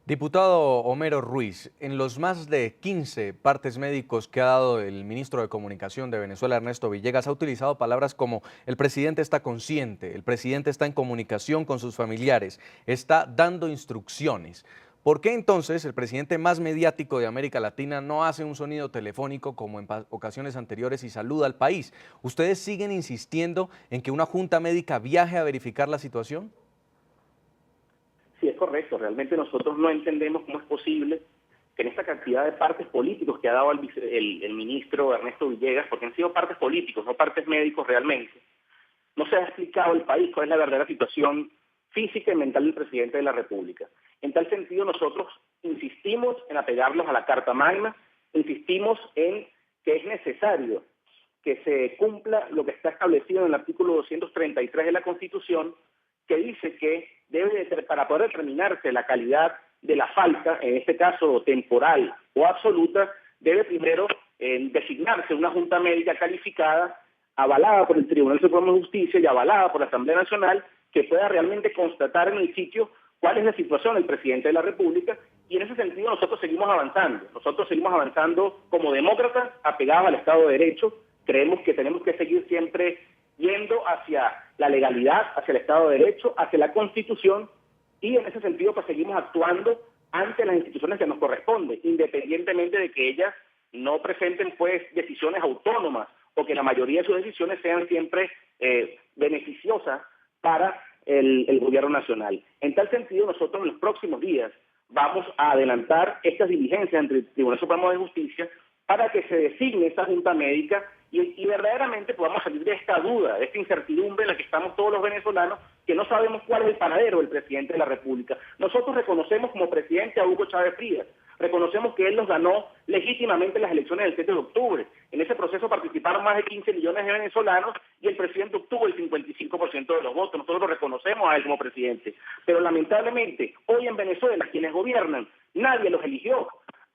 Diputado Homero Ruiz, en los más de 15 partes médicos que ha dado el ministro de Comunicación de Venezuela, Ernesto Villegas, ha utilizado palabras como el presidente está consciente, el presidente está en comunicación con sus familiares, está dando instrucciones. ¿Por qué entonces el presidente más mediático de América Latina no hace un sonido telefónico como en ocasiones anteriores y saluda al país? ¿Ustedes siguen insistiendo en que una junta médica viaje a verificar la situación? Sí, es correcto. Realmente nosotros no entendemos cómo es posible que en esta cantidad de partes políticos que ha dado el ministro Ernesto Villegas, porque han sido partes políticos, no partes médicos realmente, no se ha explicado al país cuál es la verdadera situación física y mental del presidente de la República. En tal sentido, nosotros insistimos en apegarnos a la Carta Magna, insistimos en que es necesario que se cumpla lo que está establecido en el artículo 233 de la Constitución, que dice que para poder determinarse la calidad de la falta, en este caso temporal o absoluta, debe primero designarse una junta médica calificada, avalada por el Tribunal Supremo de Justicia y avalada por la Asamblea Nacional, que pueda realmente constatar en el sitio cuál es la situación del presidente de la República, y en ese sentido nosotros seguimos avanzando como demócratas, apegados al Estado de Derecho. Creemos que tenemos que seguir siempre yendo hacia la legalidad, hacia el Estado de Derecho, hacia la Constitución, y en ese sentido pues seguimos actuando ante las instituciones que nos corresponden, independientemente de que ellas no presenten pues decisiones autónomas o que la mayoría de sus decisiones sean siempre beneficiosas para el gobierno nacional. En tal sentido, nosotros en los próximos días vamos a adelantar estas diligencias ante el Tribunal Supremo de Justicia para que se designe esta junta médica y verdaderamente podamos salir de esta duda, de esta incertidumbre en la que estamos todos los venezolanos, que no sabemos cuál es el paradero del presidente de la República. Nosotros reconocemos como presidente a Hugo Chávez Frías, reconocemos que él nos ganó legítimamente las elecciones del 7 de octubre. En ese proceso participaron más de 15 millones de venezolanos y el presidente obtuvo el 55% de los votos. Nosotros lo reconocemos a él como presidente. Pero lamentablemente, hoy en Venezuela, quienes gobiernan, nadie los eligió.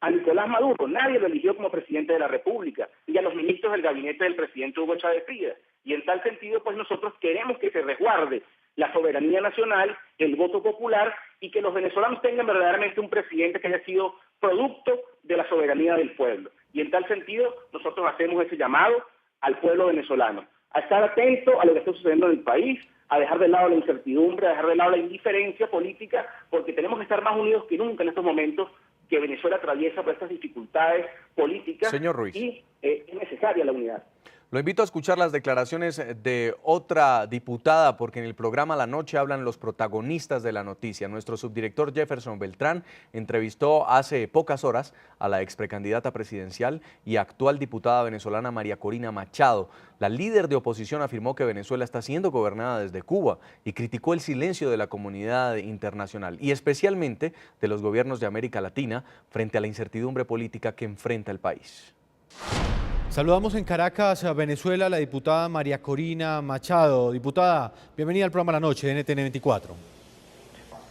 A Nicolás Maduro nadie lo eligió como presidente de la República, y a los ministros del gabinete del presidente Hugo Chávez Frías. Y en tal sentido, pues nosotros queremos que se resguarde la soberanía nacional, el voto popular, y que los venezolanos tengan verdaderamente un presidente que haya sido producto de la soberanía del pueblo. Y en tal sentido, nosotros hacemos ese llamado al pueblo venezolano, a estar atento a lo que está sucediendo en el país, a dejar de lado la incertidumbre, a dejar de lado la indiferencia política, porque tenemos que estar más unidos que nunca en estos momentos que Venezuela atraviesa por estas dificultades políticas. Señor Ruiz, y es necesaria la unidad. lo invito a escuchar las declaraciones de otra diputada, porque en el programa La Noche hablan los protagonistas de la noticia. Nuestro subdirector Jefferson Beltrán entrevistó hace pocas horas a la ex precandidata presidencial y actual diputada venezolana María Corina Machado. La líder de oposición afirmó que Venezuela está siendo gobernada desde Cuba y criticó el silencio de la comunidad internacional y especialmente de los gobiernos de América Latina frente a la incertidumbre política que enfrenta el país. Saludamos en Caracas, a Venezuela, a la diputada María Corina Machado. Diputada, bienvenida al programa La Noche de NTN 24.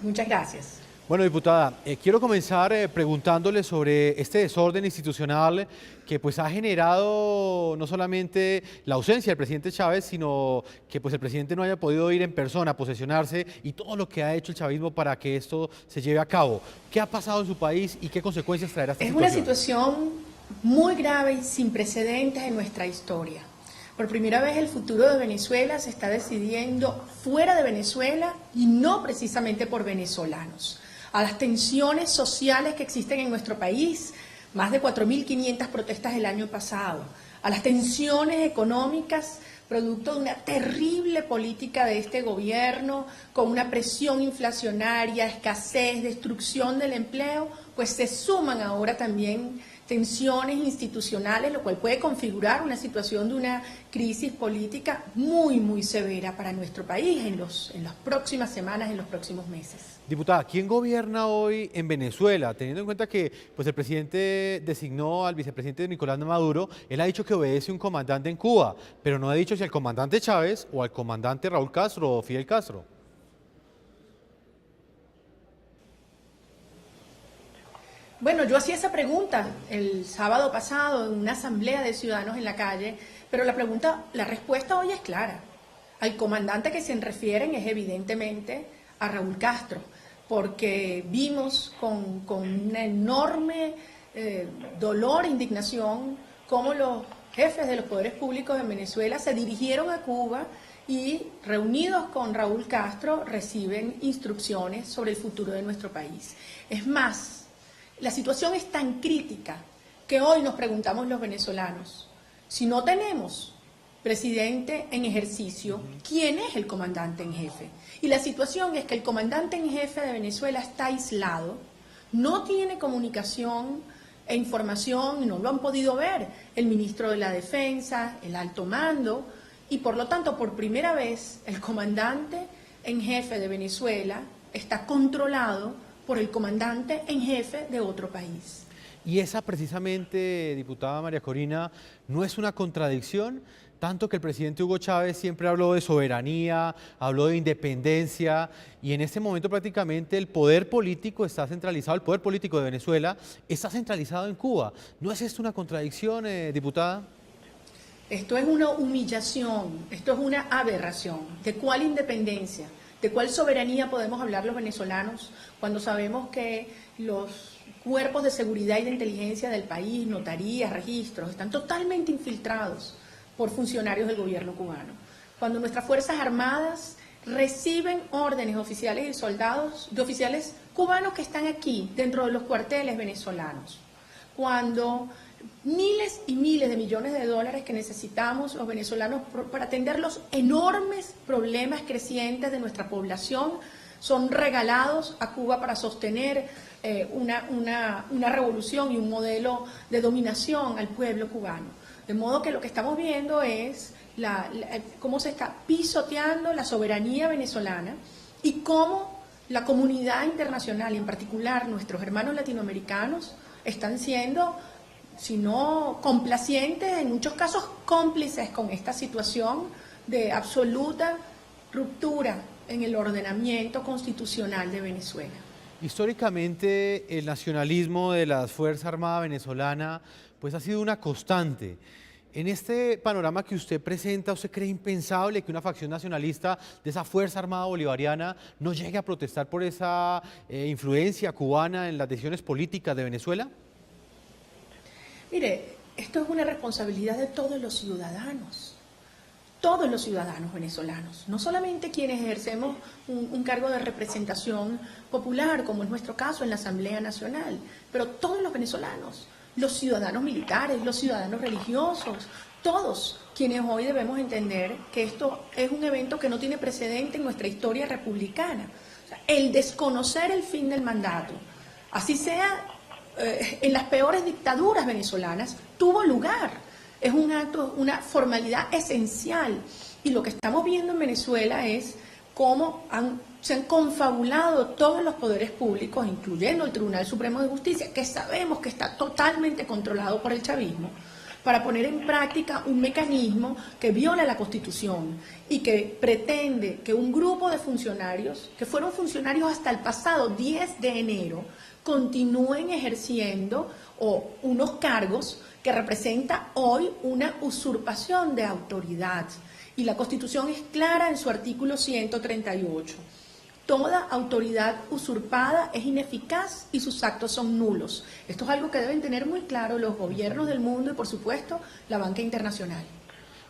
Muchas gracias. Bueno, diputada, quiero comenzar preguntándole sobre este desorden institucional que pues ha generado no solamente la ausencia del presidente Chávez, sino que pues el presidente no haya podido ir en persona a posesionarse y todo lo que ha hecho el chavismo para que esto se lleve a cabo. ¿Qué ha pasado en su país y qué consecuencias traerá esta situación? Es una situación muy grave y sin precedentes en nuestra historia. Por primera vez el futuro de Venezuela se está decidiendo fuera de Venezuela y no precisamente por venezolanos. A las tensiones sociales que existen en nuestro país, más de 4.500 protestas el año pasado, a las tensiones económicas producto de una terrible política de este gobierno, con una presión inflacionaria, escasez, destrucción del empleo, pues se suman ahora también tensiones institucionales, lo cual puede configurar una situación de una crisis política muy, muy severa para nuestro país en las próximas semanas, en los próximos meses. Diputada, ¿quién gobierna hoy en Venezuela? Teniendo en cuenta que pues, el presidente designó al vicepresidente Nicolás Maduro, él ha dicho que obedece un comandante en Cuba, pero no ha dicho si al comandante Chávez o al comandante Raúl Castro o Fidel Castro. Bueno, yo hacía esa pregunta el sábado pasado en una asamblea de ciudadanos en la calle, pero la respuesta hoy es clara. Al comandante que se refieren es evidentemente a Raúl Castro, porque vimos con un enorme dolor e indignación cómo los jefes de los poderes públicos en Venezuela se dirigieron a Cuba y, reunidos con Raúl Castro, reciben instrucciones sobre el futuro de nuestro país. Es más, la situación es tan crítica que hoy nos preguntamos los venezolanos, si no tenemos presidente en ejercicio, ¿quién es el comandante en jefe? Y la situación es que el comandante en jefe de Venezuela está aislado, no tiene comunicación e información, y no lo han podido ver el ministro de la Defensa, el alto mando, y por lo tanto, por primera vez, el comandante en jefe de Venezuela está controlado por el comandante en jefe de otro país. Y esa precisamente, diputada María Corina, ¿no es una contradicción? Tanto que el presidente Hugo Chávez siempre habló de soberanía, habló de independencia, y en este momento prácticamente el poder político está centralizado, el poder político de Venezuela está centralizado en Cuba. ¿No es esto una contradicción, diputada? Esto es una humillación, esto es una aberración. ¿De cuál independencia, de cuál soberanía podemos hablar los venezolanos cuando sabemos que los cuerpos de seguridad y de inteligencia del país, notarías, registros, están totalmente infiltrados por funcionarios del gobierno cubano? Cuando nuestras Fuerzas Armadas reciben órdenes oficiales y soldados de oficiales cubanos que están aquí, dentro de los cuarteles venezolanos. Cuando miles y miles de millones de dólares que necesitamos los venezolanos para atender los enormes problemas crecientes de nuestra población son regalados a Cuba para sostener una revolución y un modelo de dominación al pueblo cubano. De modo que lo que estamos viendo es cómo se está pisoteando la soberanía venezolana y cómo la comunidad internacional, y en particular nuestros hermanos latinoamericanos, están siendo, si no complacientes, en muchos casos cómplices con esta situación de absoluta ruptura en el ordenamiento constitucional de Venezuela. Históricamente el nacionalismo de las Fuerzas Armadas venezolanas pues ha sido una constante. En este panorama que usted presenta, ¿usted cree impensable que una facción nacionalista de esa Fuerza Armada Bolivariana no llegue a protestar por esa influencia cubana en las decisiones políticas de Venezuela? Mire, esto es una responsabilidad de todos los ciudadanos venezolanos, no solamente quienes ejercemos un cargo de representación popular, como es nuestro caso en la Asamblea Nacional, pero todos los venezolanos, los ciudadanos militares, los ciudadanos religiosos, todos quienes hoy debemos entender que esto es un evento que no tiene precedente en nuestra historia republicana. O sea, el desconocer el fin del mandato, así sea en las peores dictaduras venezolanas, tuvo lugar. Es un acto, una formalidad esencial. Y lo que estamos viendo en Venezuela es cómo se han confabulado todos los poderes públicos, incluyendo el Tribunal Supremo de Justicia, que sabemos que está totalmente controlado por el chavismo, para poner en práctica un mecanismo que viola la Constitución y que pretende que un grupo de funcionarios, que fueron funcionarios hasta el pasado 10 de enero, continúen ejerciendo unos cargos que representa hoy una usurpación de autoridad. Y la Constitución es clara en su artículo 138. Toda autoridad usurpada es ineficaz y sus actos son nulos. Esto es algo que deben tener muy claro los gobiernos del mundo y, por supuesto, la banca internacional.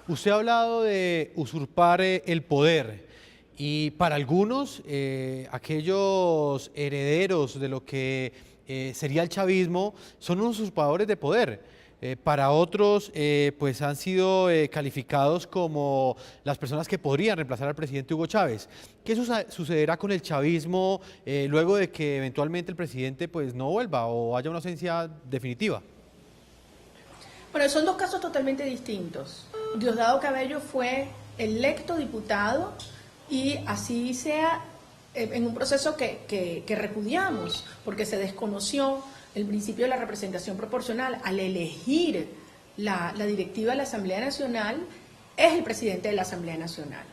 Usted ha hablado de usurpar el poder y para algunos, aquellos herederos de lo que sería el chavismo son unos usurpadores de poder. Para otros, pues han sido calificados como las personas que podrían reemplazar al presidente Hugo Chávez. ¿Qué sucederá con el chavismo luego de que eventualmente el presidente pues no vuelva o haya una ausencia definitiva? Bueno, son dos casos totalmente distintos. Diosdado Cabello fue electo diputado y así sea en un proceso que repudiamos, porque se desconoció el principio de la representación proporcional. Al elegir la directiva de la Asamblea Nacional, es el presidente de la Asamblea Nacional.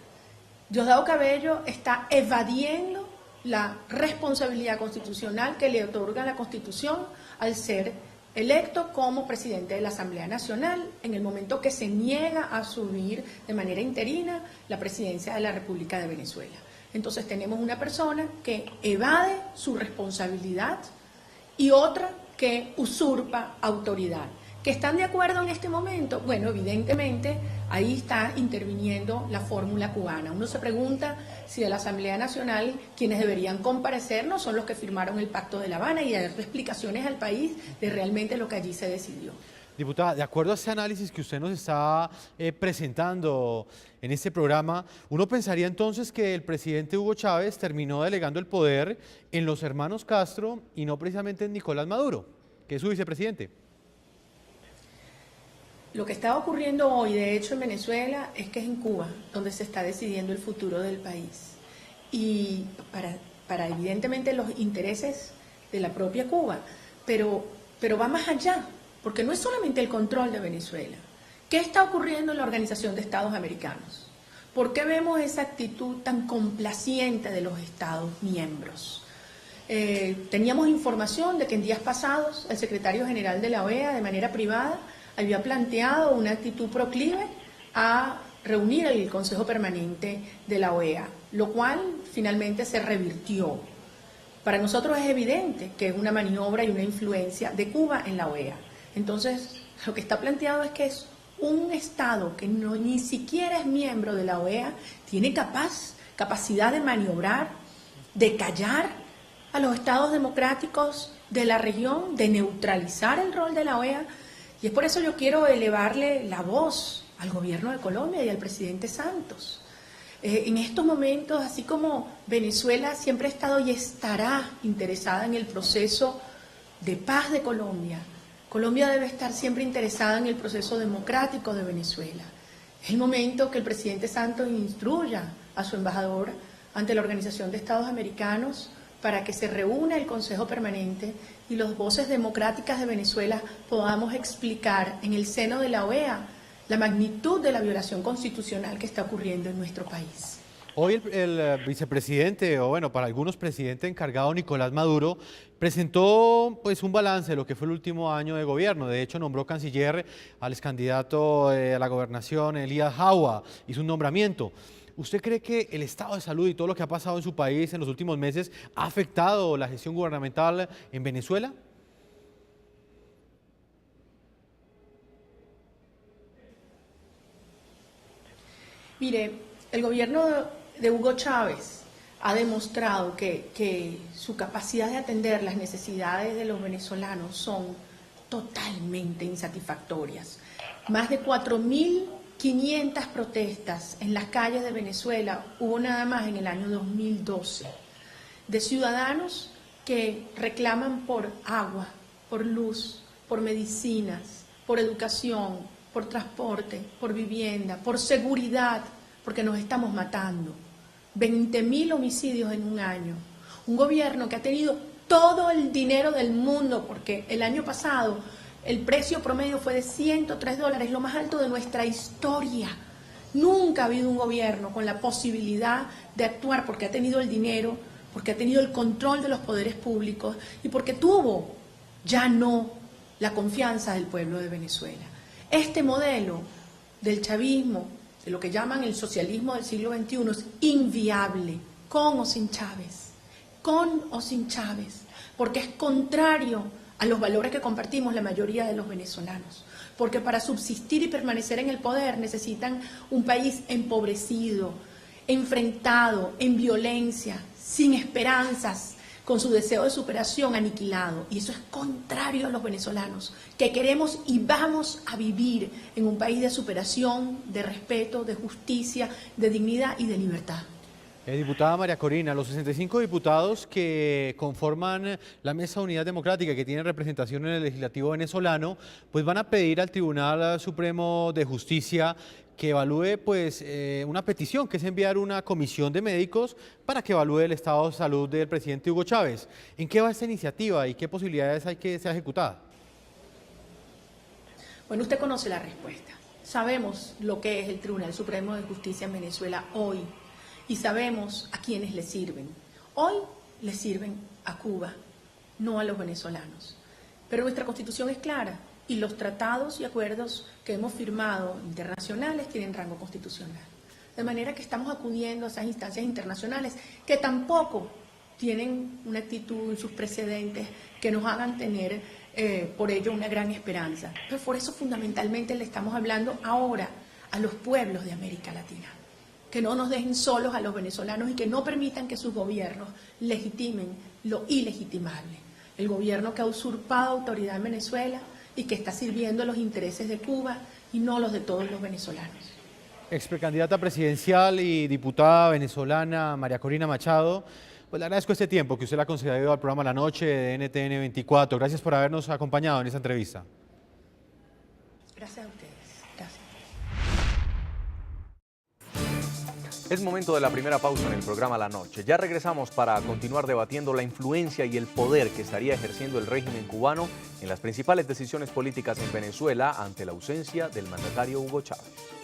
Diosdado Cabello está evadiendo la responsabilidad constitucional que le otorga la Constitución al ser electo como presidente de la Asamblea Nacional en el momento que se niega a asumir de manera interina la presidencia de la República de Venezuela. Entonces tenemos una persona que evade su responsabilidad y otra que usurpa autoridad. ¿Que están de acuerdo en este momento? Bueno, evidentemente ahí está interviniendo la fórmula cubana. Uno se pregunta si de la Asamblea Nacional quienes deberían comparecer no son los que firmaron el Pacto de La Habana y dar explicaciones al país de realmente lo que allí se decidió. Diputada, de acuerdo a ese análisis que usted nos está presentando en este programa, uno pensaría entonces que el presidente Hugo Chávez terminó delegando el poder en los hermanos Castro y no precisamente en Nicolás Maduro, que es su vicepresidente. Lo que está ocurriendo hoy, de hecho, en Venezuela, es que es en Cuba donde se está decidiendo el futuro del país. Y para evidentemente los intereses de la propia Cuba, pero va más allá, porque no es solamente el control de Venezuela. ¿Qué está ocurriendo en la Organización de Estados Americanos? ¿Por qué vemos esa actitud tan complaciente de los Estados miembros? Teníamos información de que en días pasados el secretario general de la OEA, de manera privada, había planteado una actitud proclive a reunir el Consejo Permanente de la OEA, lo cual finalmente se revirtió. Para nosotros es evidente que es una maniobra y una influencia de Cuba en la OEA. Entonces, lo que está planteado es que es un Estado que ni siquiera es miembro de la OEA, tiene capacidad de maniobrar, de callar a los Estados democráticos de la región, de neutralizar el rol de la OEA. Y es por eso yo quiero elevarle la voz al gobierno de Colombia y al presidente Santos. En estos momentos, así como Venezuela siempre ha estado y estará interesada en el proceso de paz de Colombia, Colombia debe estar siempre interesada en el proceso democrático de Venezuela. Es el momento que el presidente Santos instruya a su embajador ante la Organización de Estados Americanos para que se reúna el Consejo Permanente y las voces democráticas de Venezuela podamos explicar en el seno de la OEA la magnitud de la violación constitucional que está ocurriendo en nuestro país. Hoy el vicepresidente, o bueno, para algunos presidente encargado, Nicolás Maduro, presentó pues un balance de lo que fue el último año de gobierno. De hecho, nombró canciller al excandidato a la gobernación, Elías Jaua, hizo un nombramiento. ¿Usted cree que el estado de salud y todo lo que ha pasado en su país en los últimos meses ha afectado la gestión gubernamental en Venezuela? Mire, el gobierno de Hugo Chávez ha demostrado que su capacidad de atender las necesidades de los venezolanos son totalmente insatisfactorias. Más de 4.500 protestas en las calles de Venezuela hubo nada más en el año 2012, de ciudadanos que reclaman por agua, por luz, por medicinas, por educación, por transporte, por vivienda, por seguridad, porque nos estamos matando. 20.000 homicidios en un año. Un gobierno que ha tenido todo el dinero del mundo, porque el año pasado el precio promedio fue de $103, lo más alto de nuestra historia. Nunca ha habido un gobierno con la posibilidad de actuar porque ha tenido el dinero, porque ha tenido el control de los poderes públicos y porque tuvo ya no la confianza del pueblo de Venezuela. Este modelo del chavismo, de lo que llaman el socialismo del siglo XXI, es inviable, con o sin Chávez, porque es contrario a los valores que compartimos la mayoría de los venezolanos, porque para subsistir y permanecer en el poder necesitan un país empobrecido, enfrentado, en violencia, sin esperanzas, con su deseo de superación aniquilado. Y eso es contrario a los venezolanos, que queremos y vamos a vivir en un país de superación, de respeto, de justicia, de dignidad y de libertad. Diputada María Corina, los 65 diputados que conforman la Mesa de Unidad Democrática, que tienen representación en el Legislativo venezolano, pues van a pedir al Tribunal Supremo de Justicia que evalúe pues una petición, que es enviar una comisión de médicos para que evalúe el estado de salud del presidente Hugo Chávez. ¿En qué va esta iniciativa y qué posibilidades hay que sea ejecutada? Bueno, usted conoce la respuesta. Sabemos lo que es el Tribunal Supremo de Justicia en Venezuela hoy y sabemos a quiénes le sirven. Hoy le sirven a Cuba, no a los venezolanos. Pero nuestra Constitución es clara y los tratados y acuerdos que hemos firmado internacionales tienen rango constitucional. De manera que estamos acudiendo a esas instancias internacionales que tampoco tienen una actitud en sus precedentes que nos hagan tener por ello una gran esperanza. Pero por eso fundamentalmente le estamos hablando ahora a los pueblos de América Latina, que no nos dejen solos a los venezolanos y que no permitan que sus gobiernos legitimen lo ilegitimable. El gobierno que ha usurpado autoridad en Venezuela y que está sirviendo los intereses de Cuba y no los de todos los venezolanos. Exprecandidata presidencial y diputada venezolana María Corina Machado, pues le agradezco este tiempo que usted le ha concedido al programa La Noche de NTN 24. Gracias por habernos acompañado en esta entrevista. Gracias a ustedes. Gracias. Es momento de la primera pausa en el programa La Noche. Ya regresamos para continuar debatiendo la influencia y el poder que estaría ejerciendo el régimen cubano en las principales decisiones políticas en Venezuela ante la ausencia del mandatario Hugo Chávez.